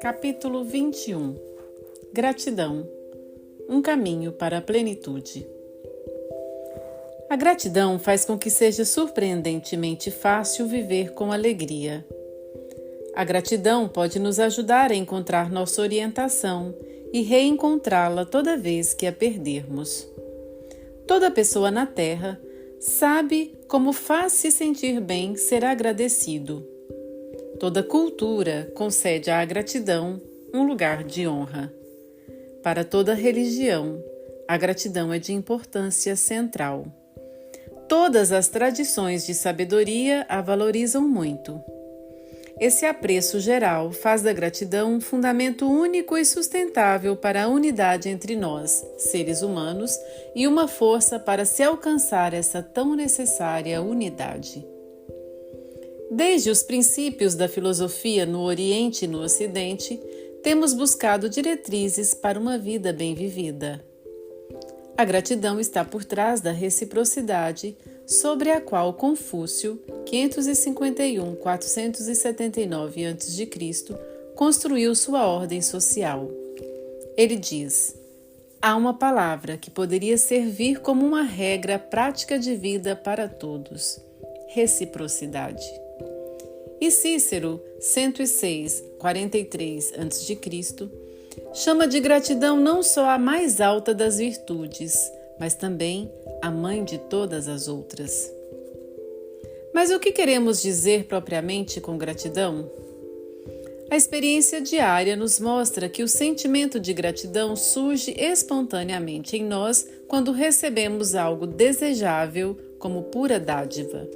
Capítulo 21. Gratidão. Um caminho para a plenitude. A gratidão faz com que seja surpreendentemente fácil viver com alegria. A gratidão pode nos ajudar a encontrar nossa orientação e reencontrá-la toda vez que a perdermos. Toda pessoa na Terra sabe como faz se sentir bem ser agradecido. Toda cultura concede à gratidão um lugar de honra. Para toda religião, a gratidão é de importância central. Todas as tradições de sabedoria a valorizam muito. Esse apreço geral faz da gratidão um fundamento único e sustentável para a unidade entre nós, seres humanos, e uma força para se alcançar essa tão necessária unidade. Desde os princípios da filosofia no Oriente e no Ocidente, temos buscado diretrizes para uma vida bem vivida. A gratidão está por trás da reciprocidade, sobre a qual Confúcio, 551-479 a.C., construiu sua ordem social. Ele diz: há uma palavra que poderia servir como uma regra prática de vida para todos: reciprocidade. E Cícero, 106-43 a.C., chama de gratidão não só a mais alta das virtudes, mas também a mãe de todas as outras. Mas o que queremos dizer propriamente com gratidão? A experiência diária nos mostra que o sentimento de gratidão surge espontaneamente em nós quando recebemos algo desejável como pura dádiva.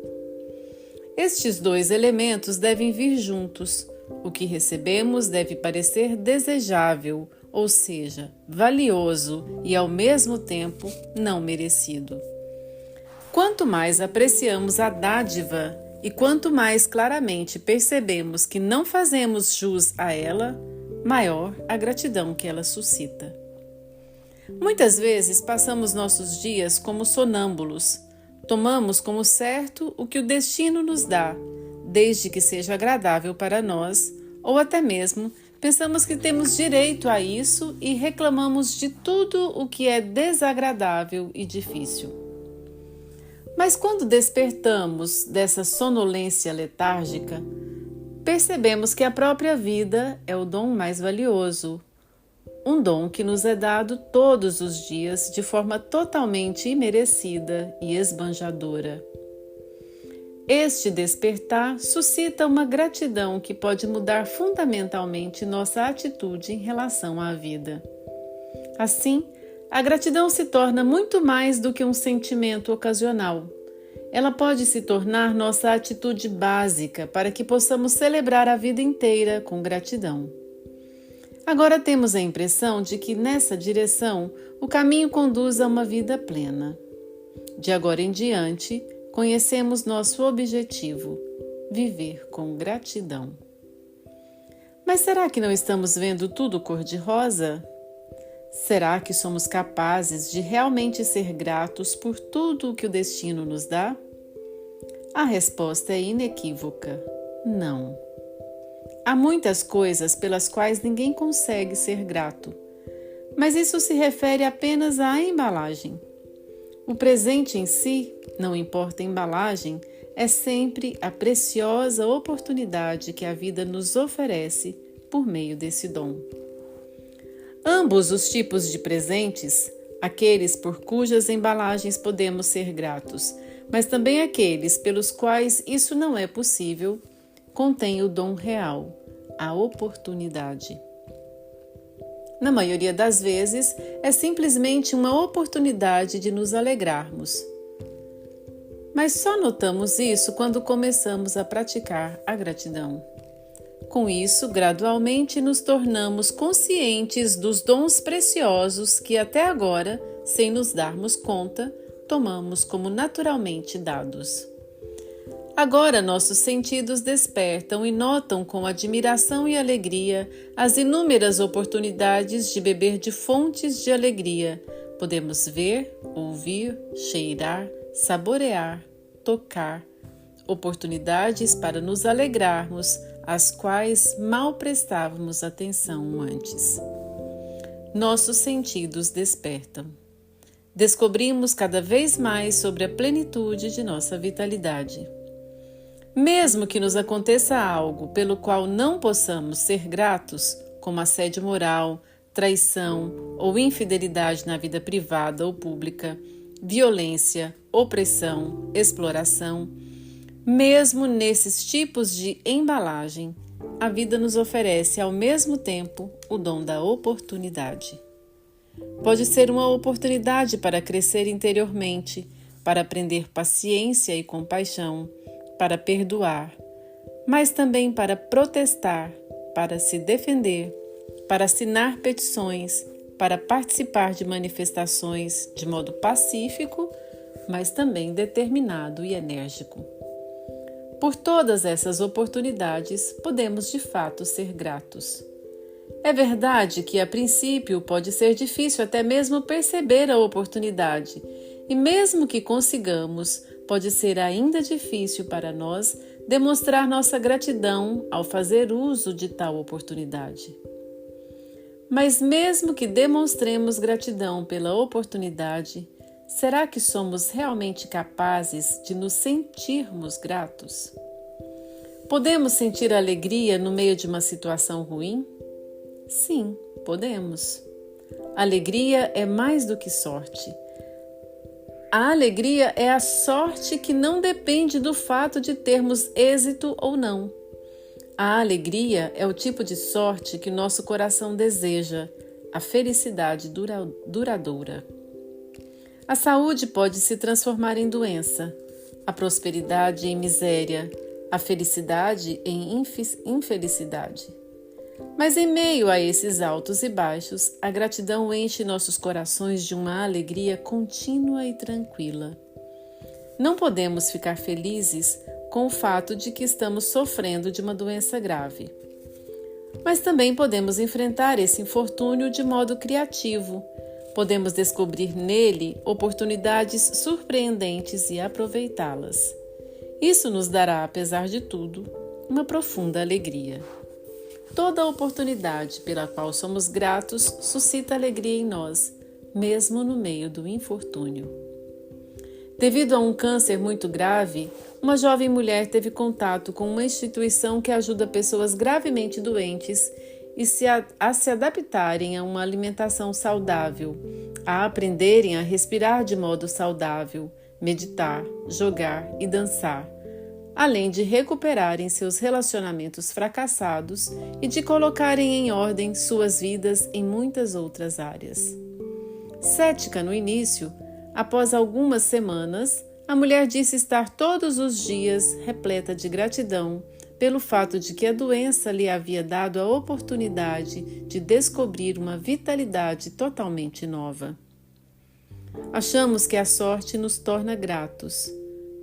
Estes dois elementos devem vir juntos. O que recebemos deve parecer desejável, ou seja, valioso e ao mesmo tempo não merecido. Quanto mais apreciamos a dádiva e quanto mais claramente percebemos que não fazemos jus a ela, maior a gratidão que ela suscita. Muitas vezes passamos nossos dias como sonâmbulos. Tomamos como certo o que o destino nos dá, desde que seja agradável para nós, ou até mesmo pensamos que temos direito a isso e reclamamos de tudo o que é desagradável e difícil. Mas quando despertamos dessa sonolência letárgica, percebemos que a própria vida é o dom mais valioso, um dom que nos é dado todos os dias de forma totalmente imerecida e esbanjadora. Este despertar suscita uma gratidão que pode mudar fundamentalmente nossa atitude em relação à vida. Assim, a gratidão se torna muito mais do que um sentimento ocasional. Ela pode se tornar nossa atitude básica para que possamos celebrar a vida inteira com gratidão. Agora temos a impressão de que nessa direção o caminho conduz a uma vida plena. De agora em diante, conhecemos nosso objetivo: viver com gratidão. Mas será que não estamos vendo tudo cor-de-rosa? Será que somos capazes de realmente ser gratos por tudo o que o destino nos dá? A resposta é inequívoca: não. Há muitas coisas pelas quais ninguém consegue ser grato, mas isso se refere apenas à embalagem. O presente em si, não importa a embalagem, é sempre a preciosa oportunidade que a vida nos oferece por meio desse dom. Ambos os tipos de presentes, aqueles por cujas embalagens podemos ser gratos, mas também aqueles pelos quais isso não é possível, contêm o dom real, a oportunidade. Na maioria das vezes, é simplesmente uma oportunidade de nos alegrarmos. Mas só notamos isso quando começamos a praticar a gratidão. Com isso, gradualmente nos tornamos conscientes dos dons preciosos que até agora, sem nos darmos conta, tomamos como naturalmente dados. Agora nossos sentidos despertam e notam com admiração e alegria as inúmeras oportunidades de beber de fontes de alegria. Podemos ver, ouvir, cheirar, saborear, tocar, oportunidades para nos alegrarmos, às quais mal prestávamos atenção antes. Nossos sentidos despertam. Descobrimos cada vez mais sobre a plenitude de nossa vitalidade. Mesmo que nos aconteça algo pelo qual não possamos ser gratos, como assédio moral, traição ou infidelidade na vida privada ou pública, violência, opressão, exploração, mesmo nesses tipos de embalagem, a vida nos oferece ao mesmo tempo o dom da oportunidade. Pode ser uma oportunidade para crescer interiormente, para aprender paciência e compaixão, para perdoar, mas também para protestar, para se defender, para assinar petições, para participar de manifestações de modo pacífico, mas também determinado e enérgico. Por todas essas oportunidades, podemos de fato ser gratos. É verdade que, a princípio, pode ser difícil até mesmo perceber a oportunidade, e mesmo que consigamos, pode ser ainda difícil para nós demonstrar nossa gratidão ao fazer uso de tal oportunidade. Mas mesmo que demonstremos gratidão pela oportunidade, será que somos realmente capazes de nos sentirmos gratos? Podemos sentir alegria no meio de uma situação ruim? Sim, podemos. Alegria é mais do que sorte. A alegria é a sorte que não depende do fato de termos êxito ou não. A alegria é o tipo de sorte que nosso coração deseja, a felicidade duradoura. A saúde pode se transformar em doença, a prosperidade em miséria, a felicidade em infelicidade. Mas em meio a esses altos e baixos, a gratidão enche nossos corações de uma alegria contínua e tranquila. Não podemos ficar felizes com o fato de que estamos sofrendo de uma doença grave. Mas também podemos enfrentar esse infortúnio de modo criativo. Podemos descobrir nele oportunidades surpreendentes e aproveitá-las. Isso nos dará, apesar de tudo, uma profunda alegria. Toda oportunidade pela qual somos gratos suscita alegria em nós, mesmo no meio do infortúnio. Devido a um câncer muito grave, uma jovem mulher teve contato com uma instituição que ajuda pessoas gravemente doentes a se adaptarem a uma alimentação saudável, a aprenderem a respirar de modo saudável, meditar, jogar e dançar, além de recuperarem seus relacionamentos fracassados e de colocarem em ordem suas vidas em muitas outras áreas. Cética no início, após algumas semanas, a mulher disse estar todos os dias repleta de gratidão pelo fato de que a doença lhe havia dado a oportunidade de descobrir uma vitalidade totalmente nova. Achamos que a sorte nos torna gratos,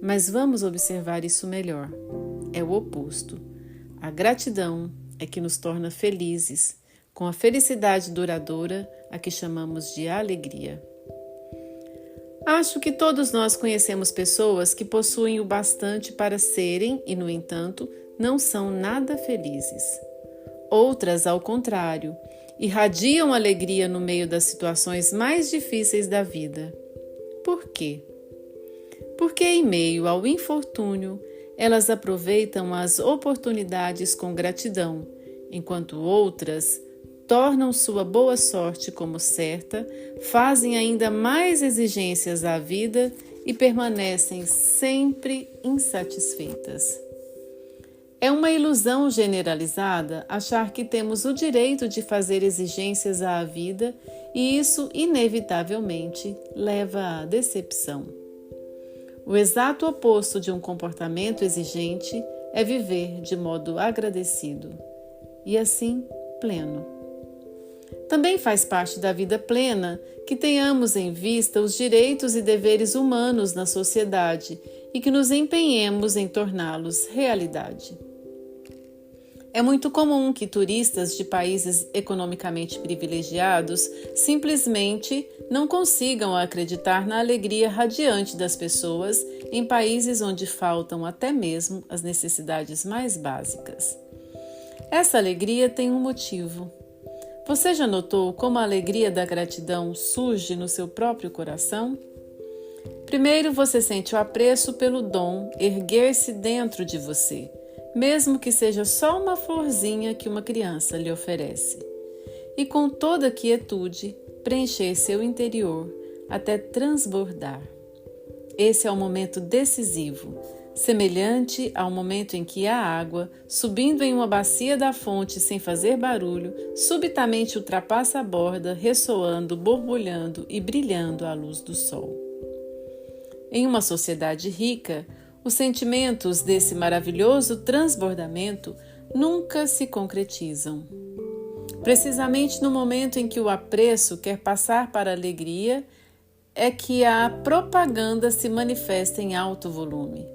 mas vamos observar isso melhor. É o oposto. A gratidão é que nos torna felizes, com a felicidade duradoura, a que chamamos de alegria. Acho que todos nós conhecemos pessoas que possuem o bastante para serem e, no entanto, não são nada felizes. Outras, ao contrário, irradiam alegria no meio das situações mais difíceis da vida. Por quê? Porque, em meio ao infortúnio, elas aproveitam as oportunidades com gratidão, enquanto outras tornam sua boa sorte como certa, fazem ainda mais exigências à vida e permanecem sempre insatisfeitas. É uma ilusão generalizada achar que temos o direito de fazer exigências à vida e isso, inevitavelmente, leva à decepção. O exato oposto de um comportamento exigente é viver de modo agradecido e, assim, pleno. Também faz parte da vida plena que tenhamos em vista os direitos e deveres humanos na sociedade e que nos empenhemos em torná-los realidade. É muito comum que turistas de países economicamente privilegiados simplesmente não consigam acreditar na alegria radiante das pessoas em países onde faltam até mesmo as necessidades mais básicas. Essa alegria tem um motivo. Você já notou como a alegria da gratidão surge no seu próprio coração? Primeiro, você sente o apreço pelo dom erguer-se dentro de você, mesmo que seja só uma florzinha que uma criança lhe oferece. E com toda quietude, preencher seu interior até transbordar. Esse é o momento decisivo, semelhante ao momento em que a água, subindo em uma bacia da fonte sem fazer barulho, subitamente ultrapassa a borda, ressoando, borbulhando e brilhando à luz do sol. Em uma sociedade rica, os sentimentos desse maravilhoso transbordamento nunca se concretizam. Precisamente no momento em que o apreço quer passar para a alegria, é que a propaganda se manifesta em alto volume.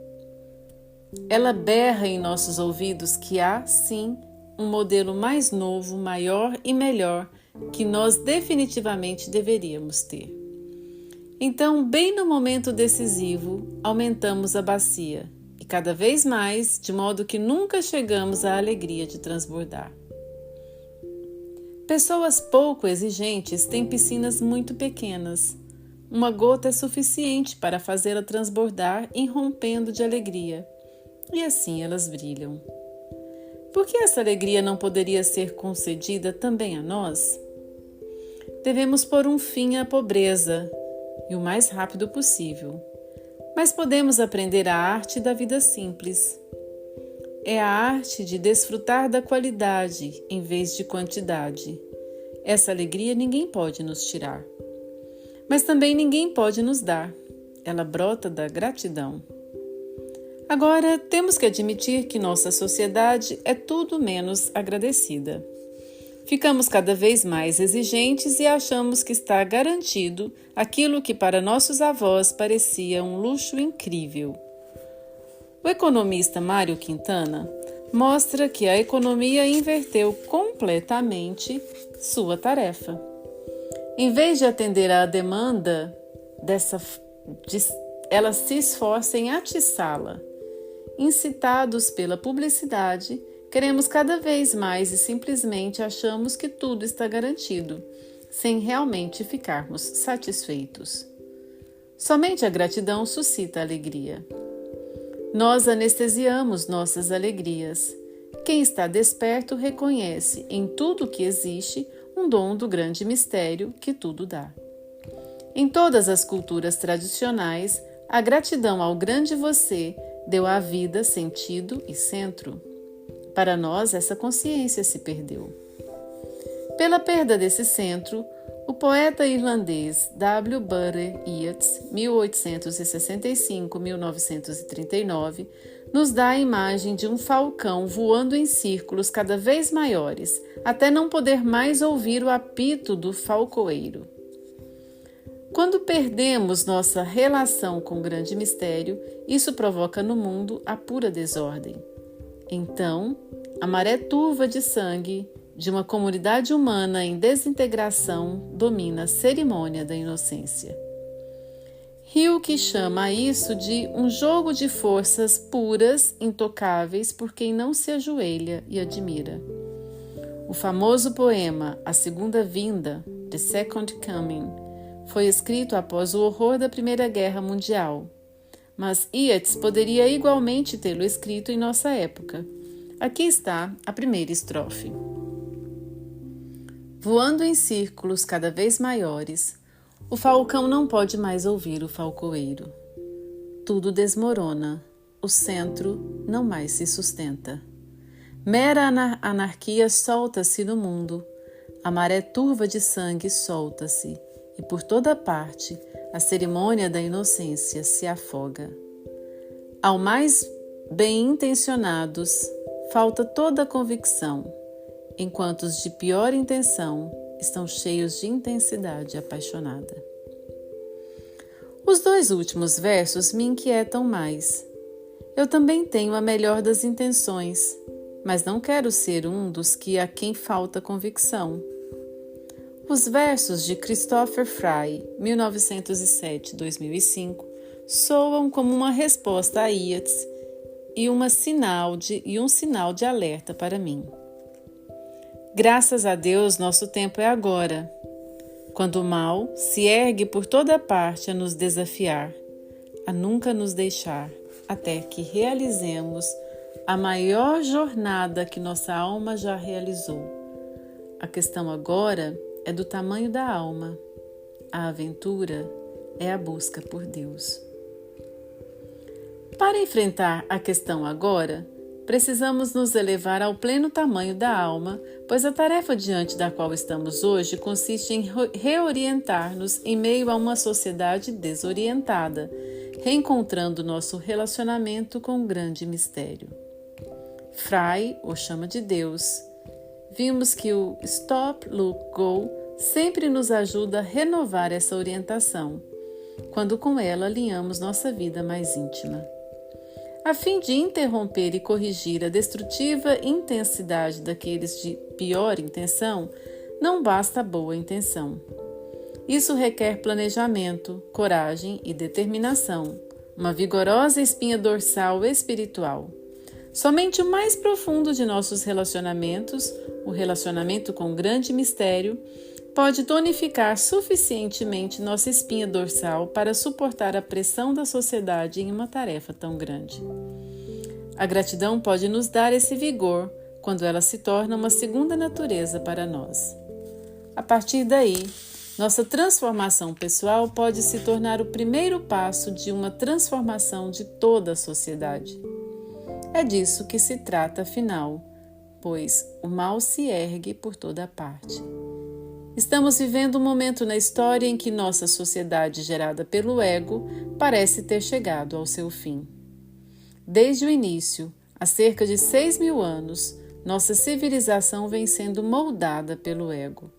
Ela berra em nossos ouvidos que há, sim, um modelo mais novo, maior e melhor que nós definitivamente deveríamos ter. Então, bem no momento decisivo, aumentamos a bacia e cada vez mais, de modo que nunca chegamos à alegria de transbordar. Pessoas pouco exigentes têm piscinas muito pequenas. Uma gota é suficiente para fazê-la transbordar, irrompendo de alegria. E assim elas brilham. Por que essa alegria não poderia ser concedida também a nós? Devemos pôr um fim à pobreza, e o mais rápido possível. Mas podemos aprender a arte da vida simples. É a arte de desfrutar da qualidade em vez de quantidade. Essa alegria ninguém pode nos tirar. Mas também ninguém pode nos dar. Ela brota da gratidão. Agora, temos que admitir que nossa sociedade é tudo menos agradecida. Ficamos cada vez mais exigentes e achamos que está garantido aquilo que para nossos avós parecia um luxo incrível. O economista Mário Quintana mostra que a economia inverteu completamente sua tarefa. Em vez de atender à demanda ela se esforça em atiçá-la. Incitados pela publicidade, queremos cada vez mais e simplesmente achamos que tudo está garantido, sem realmente ficarmos satisfeitos. Somente a gratidão suscita alegria. Nós anestesiamos nossas alegrias. Quem está desperto reconhece em tudo que existe um dom do grande mistério que tudo dá. Em todas as culturas tradicionais, a gratidão ao grande você deu à vida sentido e centro. Para nós, essa consciência se perdeu. Pela perda desse centro, o poeta irlandês W. Butter Yeats, 1865-1939, nos dá a imagem de um falcão voando em círculos cada vez maiores, até não poder mais ouvir o apito do falcoeiro. Quando perdemos nossa relação com o grande mistério, isso provoca no mundo a pura desordem. Então, a maré turva de sangue de uma comunidade humana em desintegração domina a cerimônia da inocência. Hilke chama isso de um jogo de forças puras, intocáveis por quem não se ajoelha e admira. O famoso poema A Segunda Vinda, The Second Coming, foi escrito após o horror da Primeira Guerra Mundial. Mas Yeats poderia igualmente tê-lo escrito em nossa época. Aqui está a primeira estrofe. Voando em círculos cada vez maiores, o falcão não pode mais ouvir o falcoeiro. Tudo desmorona, o centro não mais se sustenta. Mera anarquia solta-se no mundo, a maré turva de sangue solta-se, e por toda parte a cerimônia da inocência se afoga. Ao mais bem-intencionados falta toda a convicção, enquanto os de pior intenção estão cheios de intensidade apaixonada. Os dois últimos versos me inquietam mais. Eu também tenho a melhor das intenções, mas não quero ser um dos a quem falta convicção. Os versos de Christopher Fry, 1907-2005, soam como uma resposta a Yeats e um sinal de alerta para mim. Graças a Deus, nosso tempo é agora, quando o mal se ergue por toda parte a nos desafiar, a nunca nos deixar, até que realizemos a maior jornada que nossa alma já realizou. A questão agora é do tamanho da alma. A aventura é a busca por Deus. Para enfrentar a questão agora, precisamos nos elevar ao pleno tamanho da alma, pois a tarefa diante da qual estamos hoje consiste em reorientar-nos em meio a uma sociedade desorientada, reencontrando nosso relacionamento com um grande mistério. Fry o chama de Deus. Vimos que o Stop, Look, Go sempre nos ajuda a renovar essa orientação, quando com ela alinhamos nossa vida mais íntima. A fim de interromper e corrigir a destrutiva intensidade daqueles de pior intenção, não basta a boa intenção. Isso requer planejamento, coragem e determinação, uma vigorosa espinha dorsal espiritual. Somente o mais profundo de nossos relacionamentos, o relacionamento com o grande mistério, pode tonificar suficientemente nossa espinha dorsal para suportar a pressão da sociedade em uma tarefa tão grande. A gratidão pode nos dar esse vigor quando ela se torna uma segunda natureza para nós. A partir daí, nossa transformação pessoal pode se tornar o primeiro passo de uma transformação de toda a sociedade. É disso que se trata, afinal, pois o mal se ergue por toda parte. Estamos vivendo um momento na história em que nossa sociedade gerada pelo ego parece ter chegado ao seu fim. Desde o início, há cerca de 6.000 anos, nossa civilização vem sendo moldada pelo ego.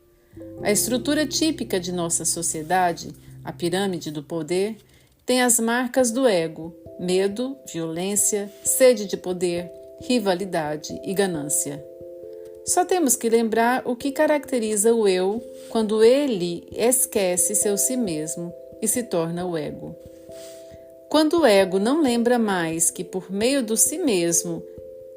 A estrutura típica de nossa sociedade, a pirâmide do poder, tem as marcas do ego: medo, violência, sede de poder, rivalidade e ganância. Só temos que lembrar o que caracteriza o eu quando ele esquece seu si mesmo e se torna o ego. Quando o ego não lembra mais que por meio do si mesmo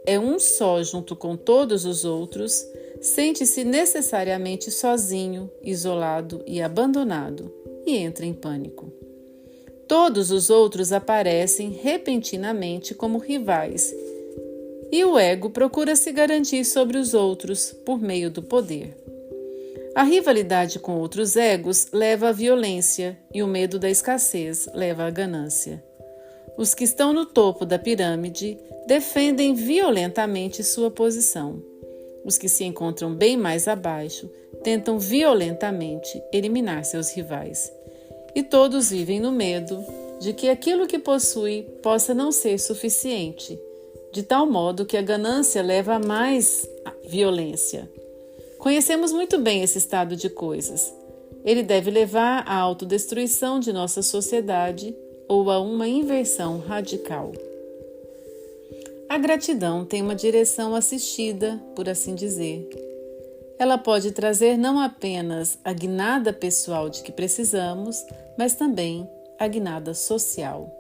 é um só junto com todos os outros, sente-se necessariamente sozinho, isolado e abandonado e entra em pânico. Todos os outros aparecem repentinamente como rivais e o ego procura se garantir sobre os outros por meio do poder. A rivalidade com outros egos leva à violência e o medo da escassez leva à ganância. Os que estão no topo da pirâmide defendem violentamente sua posição. Os que se encontram bem mais abaixo tentam violentamente eliminar seus rivais. E todos vivem no medo de que aquilo que possui possa não ser suficiente, de tal modo que a ganância leva a mais violência. Conhecemos muito bem esse estado de coisas. Ele deve levar à autodestruição de nossa sociedade ou a uma inversão radical. A gratidão tem uma direção assistida, por assim dizer. Ela pode trazer não apenas a guinada pessoal de que precisamos, mas também a guinada social.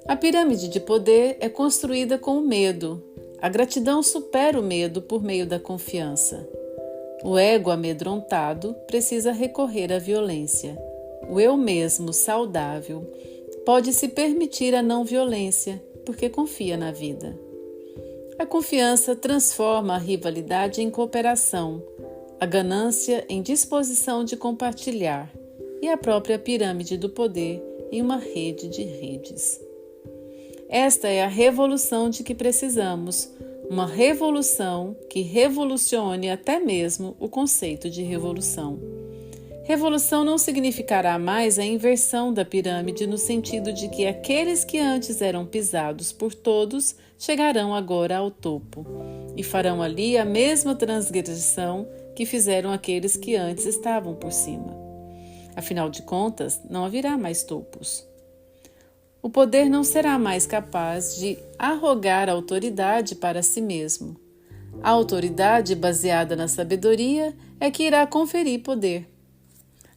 A pirâmide de poder é construída com o medo. A gratidão supera o medo por meio da confiança. O ego amedrontado precisa recorrer à violência. O eu mesmo saudável pode se permitir a não violência porque confia na vida. A confiança transforma a rivalidade em cooperação, a ganância em disposição de compartilhar e a própria pirâmide do poder em uma rede de redes. Esta é a revolução de que precisamos, uma revolução que revolucione até mesmo o conceito de revolução. Revolução não significará mais a inversão da pirâmide no sentido de que aqueles que antes eram pisados por todos chegarão agora ao topo e farão ali a mesma transgressão que fizeram aqueles que antes estavam por cima. Afinal de contas, não haverá mais topos. O poder não será mais capaz de arrogar autoridade para si mesmo. A autoridade baseada na sabedoria é que irá conferir poder.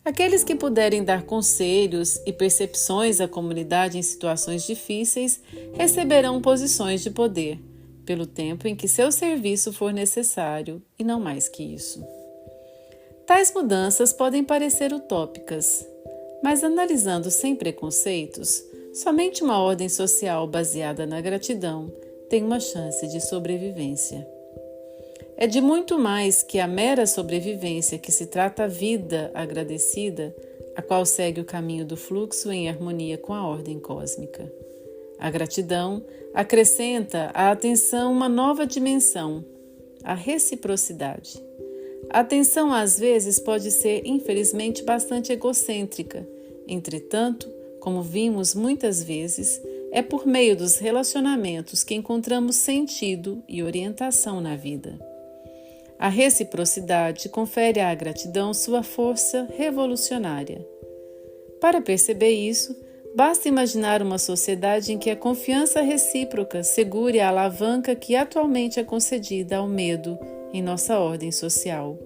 Aqueles que puderem dar conselhos e percepções à comunidade em situações difíceis receberão posições de poder, pelo tempo em que seu serviço for necessário, e não mais que isso. Tais mudanças podem parecer utópicas, mas analisando sem preconceitos, somente uma ordem social baseada na gratidão tem uma chance de sobrevivência. É de muito mais que a mera sobrevivência que se trata a vida agradecida, a qual segue o caminho do fluxo em harmonia com a ordem cósmica. A gratidão acrescenta à atenção uma nova dimensão, a reciprocidade. A atenção às vezes pode ser, infelizmente, bastante egocêntrica. Entretanto, como vimos muitas vezes, é por meio dos relacionamentos que encontramos sentido e orientação na vida. A reciprocidade confere à gratidão sua força revolucionária. Para perceber isso, basta imaginar uma sociedade em que a confiança recíproca segure a alavanca que atualmente é concedida ao medo em nossa ordem social.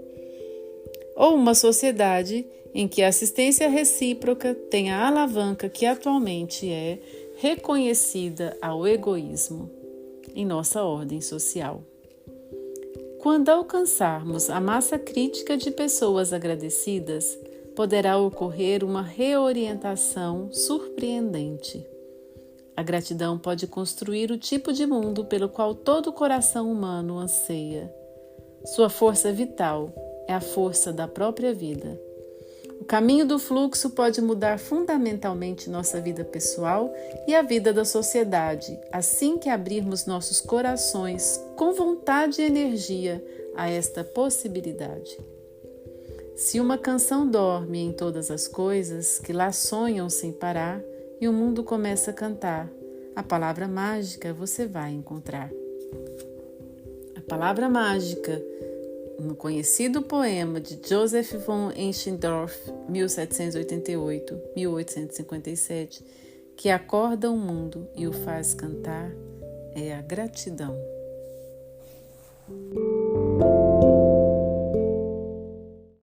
Ou uma sociedade em que a assistência recíproca tem a alavanca que atualmente é reconhecida ao egoísmo em nossa ordem social. Quando alcançarmos a massa crítica de pessoas agradecidas, poderá ocorrer uma reorientação surpreendente. A gratidão pode construir o tipo de mundo pelo qual todo coração humano anseia. Sua força vital é a força da própria vida. O caminho do fluxo pode mudar fundamentalmente nossa vida pessoal e a vida da sociedade, assim que abrirmos nossos corações com vontade e energia a esta possibilidade. Se uma canção dorme em todas as coisas, que lá sonham sem parar, e o mundo começa a cantar, a palavra mágica você vai encontrar. A palavra mágica, no conhecido poema de Joseph von Eichendorff, 1788-1857, que acorda o mundo e o faz cantar, é a gratidão.